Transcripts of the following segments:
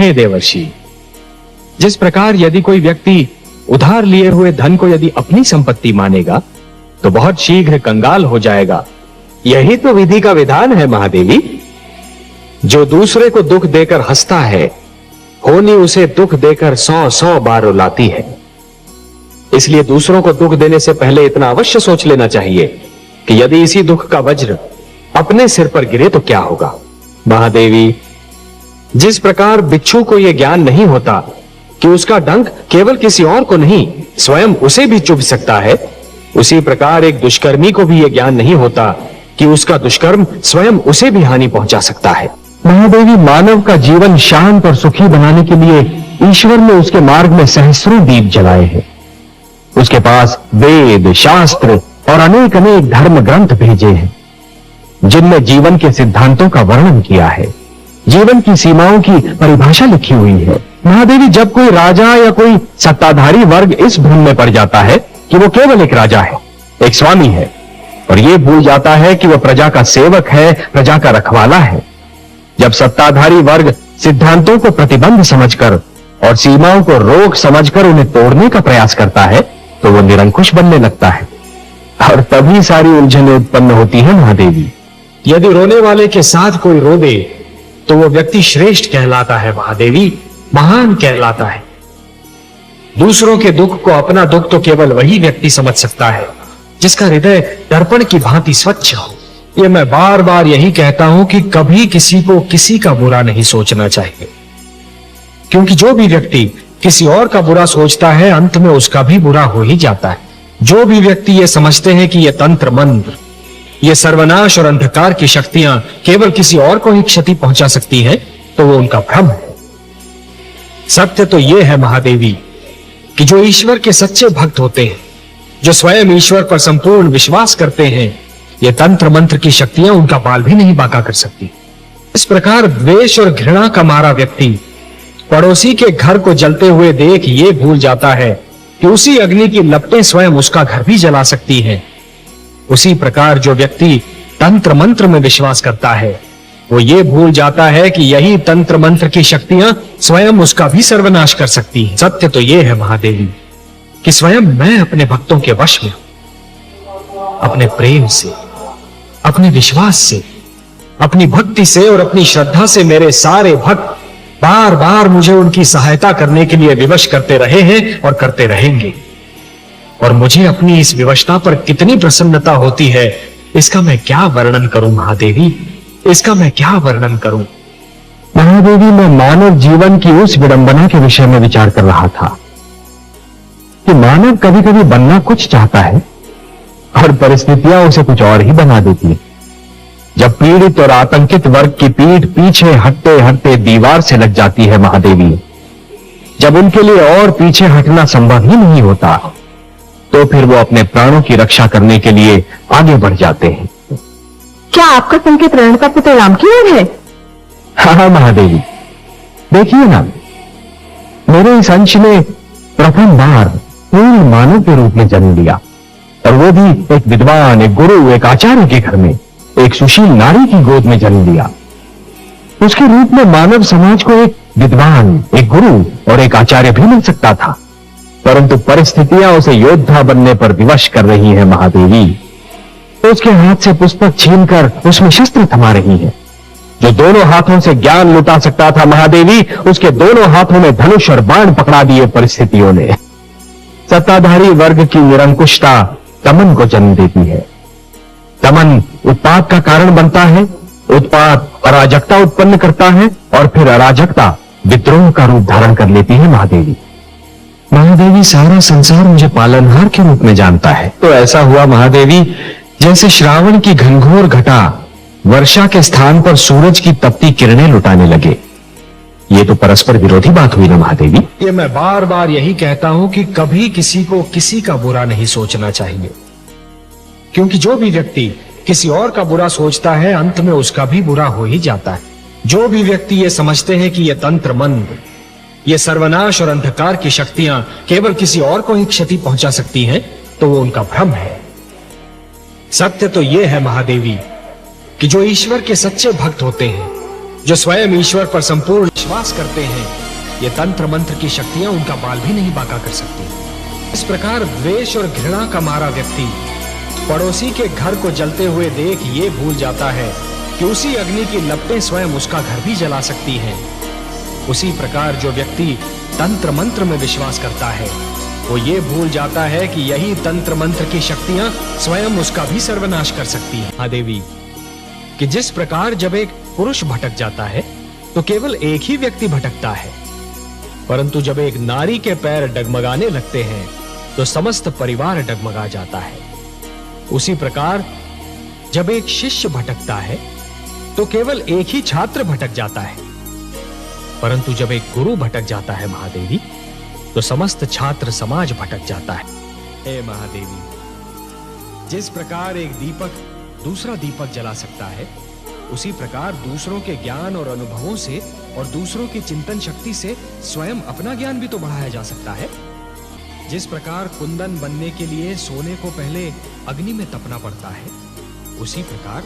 हे देवर्षि, जिस प्रकार यदि कोई व्यक्ति उधार लिए हुए धन को यदि अपनी संपत्ति मानेगा तो बहुत शीघ्र कंगाल हो जाएगा। यही तो विधि का विधान है महादेवी। जो दूसरे को दुख देकर हंसता है, होनी उसे दुख देकर 100 बार रुलाती है। इसलिए दूसरों को दुख देने से पहले इतना अवश्य सोच लेना चाहिए कि यदि इसी दुख का वज्र अपने सिर पर गिरे तो क्या होगा। महादेवी, जिस प्रकार बिच्छू को यह ज्ञान नहीं होता कि उसका डंक केवल किसी और को नहीं स्वयं उसे भी चुभ सकता है, उसी प्रकार एक दुष्कर्मी को भी यह ज्ञान नहीं होता कि उसका दुष्कर्म स्वयं उसे भी हानि पहुंचा सकता है। महादेवी, मानव का जीवन शांत और सुखी बनाने के लिए ईश्वर ने उसके मार्ग में सहस्रों दीप जलाए हैं। उसके पास वेद, शास्त्र और अनेक अनेक धर्म ग्रंथ भेजे हैं, जिनमें जीवन के सिद्धांतों का वर्णन किया है, जीवन की सीमाओं की परिभाषा लिखी हुई है। महादेवी, जब कोई राजा या कोई सत्ताधारी वर्ग इस भ्रम में पड़ जाता है कि वो केवल एक राजा है, एक स्वामी है, और ये भूल जाता है कि वह प्रजा का सेवक है, प्रजा का रखवाला है, जब सत्ताधारी वर्ग सिद्धांतों को प्रतिबंध समझकर और सीमाओं को रोक समझकर उन्हें तोड़ने का प्रयास करता है, तो वो निरंकुश बनने लगता है और तभी सारी उलझनें उत्पन्न होती है। महादेवी, यदि रोने वाले के साथ कोई रो दे तो वो व्यक्ति श्रेष्ठ कहलाता है। महादेवी, महान कहलाता है। दूसरों के दुख को अपना दुख तो केवल वही व्यक्ति समझ सकता है जिसका हृदय दर्पण की भांति स्वच्छ हो। ये मैं बार बार यही कहता हूं कि कभी किसी को किसी का बुरा नहीं सोचना चाहिए, क्योंकि जो भी व्यक्ति किसी और का बुरा सोचता है अंत में उसका भी बुरा हो ही जाता है। जो भी व्यक्ति ये समझते हैं कि ये तंत्र मंत्र, ये सर्वनाश और अंधकार की शक्तियां केवल किसी और को ही क्षति पहुंचा सकती हैं, तो वो उनका भ्रम है। सत्य तो ये है महादेवी कि जो ईश्वर के सच्चे भक्त होते हैं, जो स्वयं ईश्वर पर संपूर्ण विश्वास करते हैं, ये तंत्र मंत्र की शक्तियां उनका बाल भी नहीं बांका कर सकती। इस प्रकार द्वेष और घृणा का मारा व्यक्ति पड़ोसी के घर को जलते हुए देख ये भूल जाता है कि उसी अग्नि की लपटें स्वयं उसका घर भी जला सकती हैं। उसी प्रकार जो व्यक्ति तंत्र मंत्र में विश्वास करता है, वो ये भूल जाता है कि यही तंत्र मंत्र की शक्तियां स्वयं उसका भी सर्वनाश कर सकती हैं। सत्य तो ये है महादेवी कि स्वयं मैं अपने भक्तों के वश में हूं। अपने प्रेम से, अपने विश्वास से, अपनी भक्ति से और अपनी श्रद्धा से मेरे सारे भक्त बार बार मुझे उनकी सहायता करने के लिए विवश करते रहे हैं और करते रहेंगे। और मुझे अपनी इस विवशता पर कितनी प्रसन्नता होती है, इसका मैं क्या वर्णन करूं महादेवी, इसका मैं क्या वर्णन करूं। महादेवी, मैं मानव जीवन की उस विडंबना के विषय में विचार कर रहा था कि मानव कभी कभी बनना कुछ चाहता है और परिस्थितियां उसे कुछ और ही बना देती है। जब पीड़ित और आतंकित वर्ग की पीठ पीछे हटते हटते दीवार से लग जाती है महादेवी, जब उनके लिए और पीछे हटना संभव ही नहीं होता, तो फिर वो अपने प्राणों की रक्षा करने के लिए आगे बढ़ जाते हैं। क्या आपका संकेत रण का पुत्र राम की ओर है? हाँ महादेवी, देखिए ना, मेरे इस अंश ने प्रथम बार पूर्ण मानव के रूप में जन्म लिया, और वो भी एक विद्वान, एक गुरु, एक आचार्य के घर में, एक सुशील नारी की गोद में जन्म लिया। उसके रूप में मानव समाज को एक विद्वान, एक गुरु और एक आचार्य भी मिल सकता था, परंतु परिस्थितियां उसे योद्धा बनने पर विवश कर रही है महादेवी। तो उसके हाथ से पुस्तक छीनकर उसमें शस्त्र थमा रही है। जो दोनों हाथों से ज्ञान लुटा सकता था महादेवी, उसके दोनों हाथों में धनुष और बाण पकड़ा दिए परिस्थितियों ने। सत्ताधारी वर्ग की निरंकुशता दमन को जन्म देती है। दमन उत्पात का कारण बनता है, उत्पात अराजकता उत्पन्न करता है, और फिर अराजकता विद्रोह का रूप धारण कर लेती है महादेवी। महादेवी, सारा संसार मुझे पालनहार के रूप में जानता है। तो ऐसा हुआ महादेवी जैसे श्रावण की घनघोर घटा वर्षा के स्थान पर सूरज की तपती किरणें लुटाने लगे। ये तो परस्पर विरोधी बात हुई ना महादेवी। ये मैं बार बार यही कहता हूं कि कभी किसी को किसी का बुरा नहीं सोचना चाहिए, क्योंकि जो भी व्यक्ति किसी और का बुरा सोचता है अंत में उसका भी बुरा हो ही जाता है। जो भी व्यक्ति ये समझते हैं कि ये तंत्र मंत्र, ये सर्वनाश और अंधकार की शक्तियां केवल किसी और को ही क्षति पहुंचा सकती हैं, तो वो उनका भ्रम है। सत्य तो ये है महादेवी कि जो ईश्वर के सच्चे भक्त होते हैं, जो स्वयं ईश्वर पर संपूर्ण विश्वास करते हैं, ये तंत्र मंत्र की शक्तियां उनका बाल भी नहीं बांका कर सकती। इस प्रकार द्वेष और घृणा का मारा व्यक्ति पड़ोसी के घर को जलते हुए देख ये भूल जाता है कि उसी अग्नि की लपटें स्वयं उसका घर भी जला सकती हैं। उसी प्रकार जो व्यक्ति तंत्र मंत्र में विश्वास करता है, वो ये भूल जाता है कि यही तंत्र मंत्र की शक्तियां स्वयं उसका भी सर्वनाश कर सकती हैं। हाँ देवी, कि जिस प्रकार जब एक पुरुष भटक जाता है तो केवल एक ही व्यक्ति भटकता है, परंतु जब एक नारी के पैर डगमगाने लगते हैं तो समस्त परिवार डगमगा जाता है। उसी प्रकार जब एक शिष्य भटकता है तो केवल एक ही छात्र भटक जाता है, परंतु जब एक गुरु भटक जाता है महादेवी, तो समस्त छात्र समाज भटक जाता है। हे महादेवी, जिस प्रकार एक दीपक दूसरा दीपक जला सकता है, उसी प्रकार दूसरों के ज्ञान और अनुभवों से और दूसरों की चिंतन शक्ति से स्वयं अपना ज्ञान भी तो बढ़ाया जा सकता है। जिस प्रकार कुंदन बनने के लिए सोने को पहले अग्नि में तपना पड़ता है, उसी प्रकार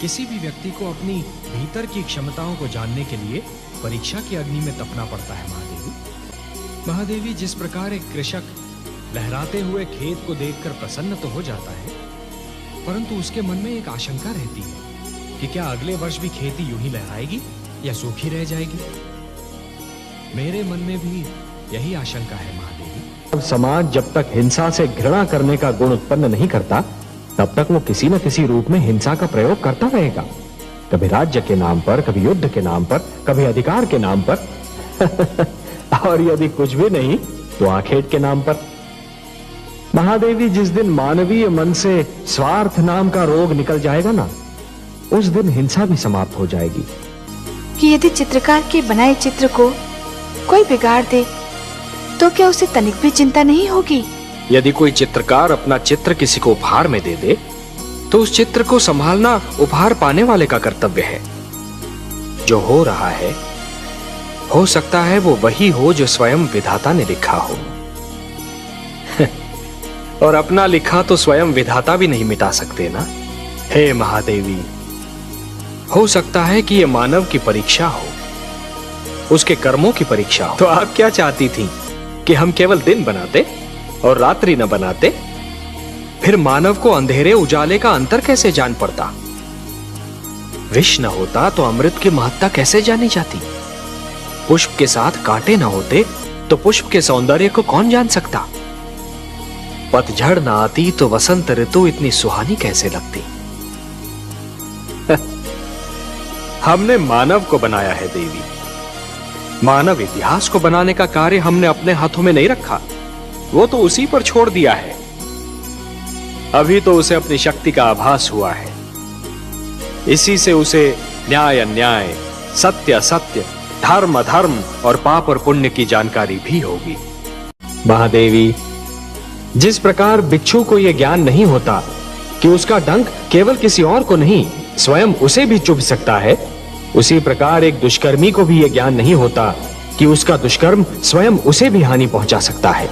किसी भी व्यक्ति को अपनी भीतर की क्षमताओं को जानने के लिए परीक्षा की अग्नि में तपना पड़ता है। महादेवी, जिस प्रकार एक कृषक लहराते हुए खेत को देखकर प्रसन्न तो हो जाता है, परंतु उसके मन में एक आशंका रहती है कि क्या अगले वर्ष भी खेती यूं ही लहराएगी या सूखी रह जाएगी। मेरे मन में भी यही आशंका है महादेवी। समाज जब तक हिंसा से घृणा करने का गुण उत्पन्न नहीं करता, तब तक वो किसी न किसी रूप में हिंसा का प्रयोग करता रहेगा। कभी राज्य के नाम पर, कभी युद्ध के नाम पर, कभी अधिकार के नाम पर और यदि कुछ भी नहीं तो आखेट के नाम पर। महादेवी, जिस दिन मानवीय मन से स्वार्थ नाम का रोग निकल जाएगा ना, उस दिन हिंसा भी समाप्त हो जाएगी। कि यदि चित्रकार के बनाए चित्र को कोई बिगाड़ दे तो क्या उसे तनिक भी चिंता नहीं होगी? यदि कोई चित्रकार अपना चित्र किसी को उपहार में दे दे, तो उस चित्र को संभालना उपहार पाने वाले का कर्तव्य है। जो हो रहा है, हो सकता है वो वही हो जो स्वयं विधाता ने लिखा हो और अपना लिखा तो स्वयं विधाता भी नहीं मिटा सकते ना। हे महादेवी, हो सकता है कि ये मानव की परीक्षा हो, उसके कर्मों की परीक्षा हो। तो आप क्या चाहती थी कि हम केवल दिन बनाते और रात्रि न बनाते? फिर मानव को अंधेरे उजाले का अंतर कैसे जान पड़ता? विष न होता तो अमृत की महत्ता कैसे जानी जाती? पुष्प के साथ कांटे न होते तो पुष्प के सौंदर्य को कौन जान सकता? पतझड़ न आती तो वसंत ऋतु इतनी सुहानी कैसे लगती? हमने मानव को बनाया है देवी। मानव इतिहास को बनाने का कार्य हमने अपने हाथों में नहीं रखा, वो तो उसी पर छोड़ दिया है। अभी तो उसे अपनी शक्ति का आभास हुआ है, इसी से उसे न्याय अन्याय, सत्य असत्य, धर्म अधर्म और पाप और पुण्य की जानकारी भी होगी। महादेवी, जिस प्रकार बिच्छू को यह ज्ञान नहीं होता कि उसका डंक केवल किसी और को नहीं स्वयं उसे भी चुभ सकता है, उसी प्रकार एक दुष्कर्मी को भी यह ज्ञान नहीं होता कि उसका दुष्कर्म स्वयं उसे भी हानि पहुंचा सकता है।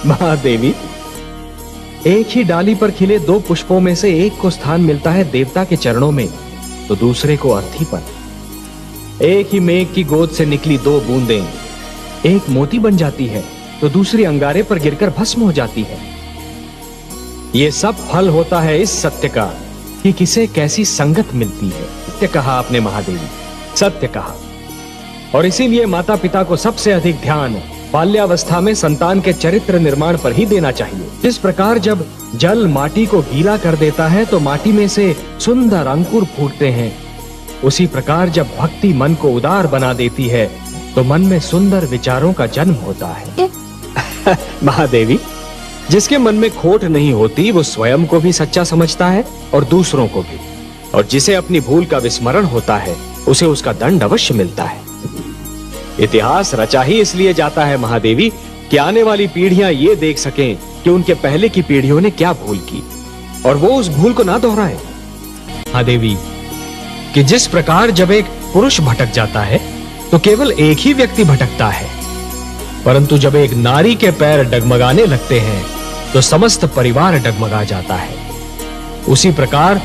महादेवी, एक ही डाली पर खिले दो पुष्पों में से एक को स्थान मिलता है देवता के चरणों में, तो दूसरे को अर्थी पर। एक ही मेघ की गोद से निकली दो बूंदें एक मोती बन जाती है, तो दूसरी अंगारे पर गिरकर भस्म हो जाती है। यह सब फल होता है इस सत्य का कि किसे कैसी संगत मिलती है। सत्य कहा आपने महादेवी, सत्य कहा। और इसीलिए माता पिता को सबसे अधिक ध्यान बाल्यावस्था में संतान के चरित्र निर्माण पर ही देना चाहिए। जिस प्रकार जब जल माटी को गीला कर देता है तो माटी में से सुंदर अंकुर फूटते हैं, उसी प्रकार जब भक्ति मन को उदार बना देती है तो मन में सुंदर विचारों का जन्म होता है। महादेवी, जिसके मन में खोट नहीं होती वो स्वयं को भी सच्चा समझता है और दूसरों को भी, और जिसे अपनी भूल का विस्मरण होता है उसे उसका दंड अवश्य मिलता है। इतिहास रचा ही इसलिए जाता है महादेवी कि आने वाली पीढ़ियां ये देख सकें कि उनके पहले की पीढ़ियों ने क्या भूल की और वो उस भूल को ना दोहराए। महादेवी, कि जिस प्रकार जब एक पुरुष भटक जाता है तो केवल एक ही व्यक्ति भटकता है, परंतु जब एक नारी के पैर डगमगाने लगते हैं तो समस्त परिवार डगमगा जाता है। उसी प्रकार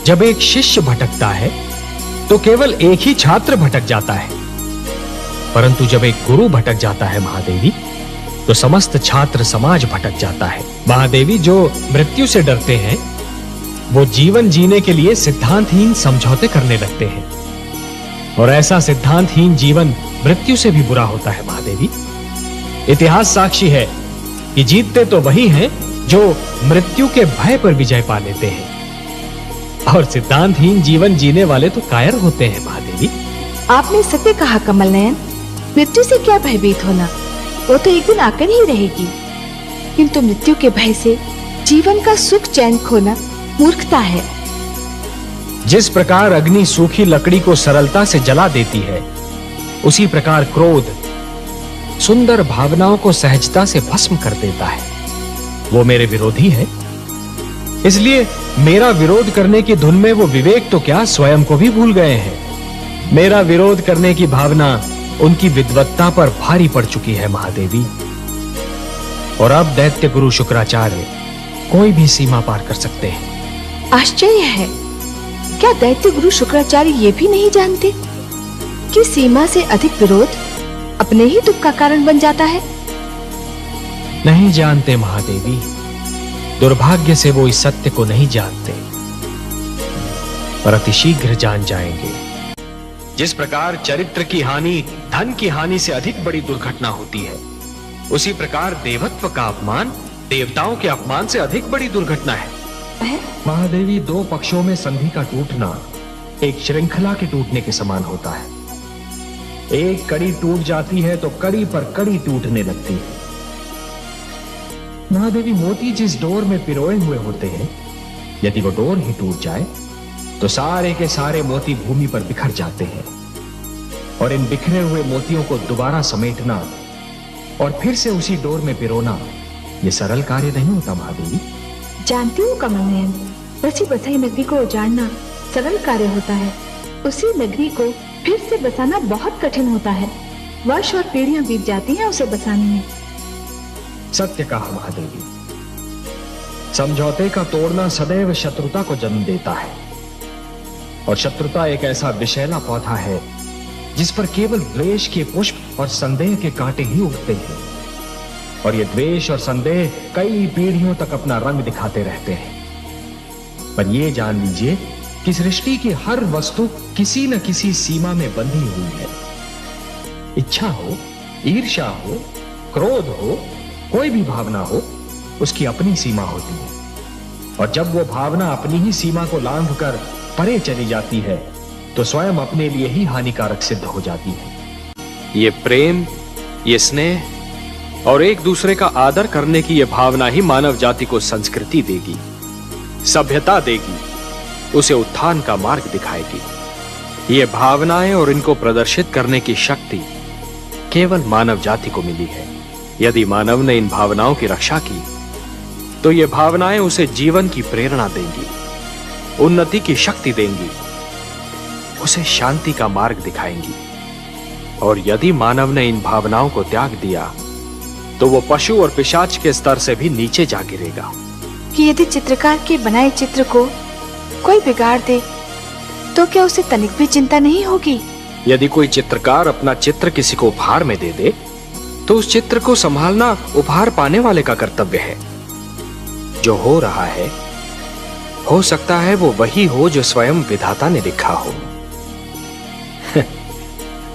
जब एक शिष्य भटकता है तो केवल एक ही छात्र भटक जाता है, परंतु जब एक गुरु भटक जाता है महादेवी, तो समस्त छात्र समाज भटक जाता है। महादेवी, जो मृत्यु से डरते हैं वो जीवन जीने के लिए सिद्धांतहीन समझौते करने लगते हैं, और ऐसा सिद्धांतहीन जीवन मृत्यु से भी बुरा होता है महादेवी। इतिहास साक्षी है कि जीतते तो वही हैं जो मृत्यु के भय पर विजय पा लेते हैं, और सिद्धांतहीन जीवन जीने वाले तो कायर होते हैं महादेवी। आपने सत्य कहा कमल नयन, मृत्यु से क्या भयभीत होना, वो तो एक दिन आकर ही रहेगी। किंतु मृत्यु के भय से जीवन का सुख चैन खोना मूर्खता है। जिस प्रकार अग्नि सूखी लकड़ी को सरलता से जला देती है, उसी प्रकार क्रोध सुंदर भावनाओं को सहजता से भस्म कर देता है। वो मेरे विरोधी है, इसलिए मेरा विरोध करने की धुन में वो विवेक तो क्या स्वयं को भी भूल गए हैं। मेरा विरोध करने की भावना उनकी विद्वत्ता पर भारी पड़ चुकी है महादेवी, और अब दैत्य गुरु शुक्राचार्य कोई भी सीमा पार कर सकते हैं। आश्चर्य है, क्या दैत्य गुरु शुक्राचार्य ये भी नहीं जानते कि सीमा से अधिक विरोध अपने ही दुख का कारण बन जाता है? नहीं जानते महादेवी, दुर्भाग्य से वो इस सत्य को नहीं जानते, पर अतिशीघ्र जान जाएंगे। जिस प्रकार चरित्र की हानि धन की हानि से अधिक बड़ी दुर्घटना होती है, उसी प्रकार देवत्व का अपमान देवताओं के अपमान से अधिक बड़ी दुर्घटना है। महादेवी, दो पक्षों में संधि का टूटना एक श्रृंखला के टूटने के समान होता है। एक कड़ी टूट जाती है तो कड़ी पर कड़ी टूटने लगती है। महादेवी, मोती जिस डोर में पिरोए हुए होते हैं, यदि वो डोर ही टूट जाए तो सारे के सारे मोती भूमि पर बिखर जाते हैं, और इन बिखरे हुए मोतियों को दोबारा समेटना और फिर से उसी डोर में पिरोना यह सरल कार्य नहीं होता महादेवी। जानती हूँ कमल नयन, बसी बसाई नगरी को उजाड़ना सरल कार्य होता है, उसी नगरी को फिर से बसाना बहुत कठिन होता है। वर्ष और पीढ़ियां बीत जाती हैं उसे बसाने में। सत्य कहा महादेवी, समझौते का तोड़ना सदैव शत्रुता को जन्म देता है, और शत्रुता एक ऐसा विषैला पौधा है जिस पर केवल द्वेष के पुष्प और संदेह के कांटे ही उगते हैं, और ये द्वेष और संदेह कई पीढ़ियों तक अपना रंग दिखाते रहते हैं। पर ये जान लीजिए कि सृष्टि की हर वस्तु किसी न किसी सीमा में बंधी हुई है। इच्छा हो, ईर्ष्या हो, क्रोध हो, कोई भी भावना हो, उसकी अपनी सीमा होती है, और जब वो भावना अपनी ही सीमा को लांघकर परे चली जाती है तो स्वयं अपने लिए ही हानिकारक सिद्ध हो जाती है। ये प्रेम, ये स्नेह और एक दूसरे का आदर करने की यह भावना ही मानव जाति को संस्कृति देगी, सभ्यता देगी, उसे उत्थान का मार्ग दिखाएगी। ये भावनाएं और इनको प्रदर्शित करने की शक्ति केवल मानव जाति को मिली है। यदि मानव ने इन भावनाओं की रक्षा की तो ये भावनाएं उसे जीवन की प्रेरणा देंगी, उन्नति की शक्ति देंगी, उसे शांति का मार्ग दिखाएंगी। और यदि मानव ने इन भावनाओं को त्याग दिया तो वो पशु और पिशाच के स्तर से भी नीचे जा गिरेगा। कि यदि चित्रकार के बनाए चित्र को कोई बिगाड़ दे तो क्या उसे तनिक भी चिंता नहीं होगी? यदि कोई चित्रकार अपना चित्र किसी को उपहार में दे दे तो उस चित्र को संभालना उपहार पाने वाले का कर्तव्य है। जो हो रहा है, हो सकता है वो वही हो जो स्वयं विधाता ने लिखा हो।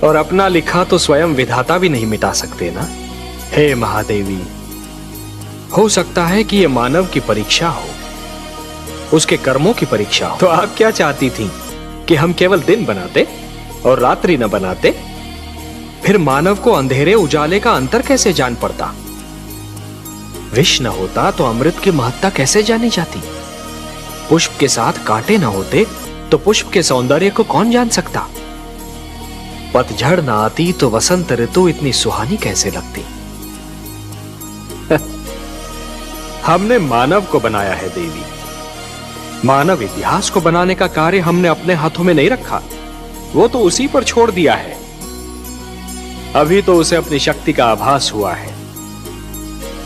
और अपना लिखा तो स्वयं विधाता भी नहीं मिटा सकते ना। हे महादेवी, हो सकता है कि ये मानव की परीक्षा हो, उसके कर्मों की परीक्षा हो। तो आप क्या चाहती थी कि हम केवल दिन बनाते और रात्रि न बनाते? फिर मानव को अंधेरे उजाले का अंतर कैसे जान पड़ता? विष न होता तो अमृत की महत्ता कैसे जानी जाती? पुष्प के साथ कांटे न होते तो पुष्प के सौंदर्य को कौन जान सकता? पतझड़ न आती तो वसंत ऋतु इतनी सुहानी कैसे लगती? हमने मानव को बनाया है देवी। मानव इतिहास को बनाने का कार्य हमने अपने हाथों में नहीं रखा, वो तो उसी पर छोड़ दिया है। अभी तो उसे अपनी शक्ति का आभास हुआ है,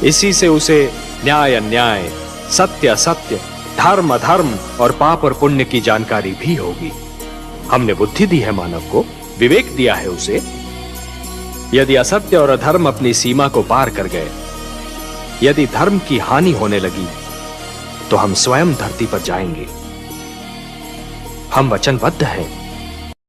इसी से उसे न्याय अन्याय, सत्य असत्य, धर्म अधर्म और पाप और पुण्य की जानकारी भी होगी। हमने बुद्धि दी है मानव को, विवेक दिया है उसे। यदि असत्य और अधर्म अपनी सीमा को पार कर गए, यदि धर्म की हानि होने लगी, तो हम स्वयं धरती पर जाएंगे। हम वचनबद्ध हैं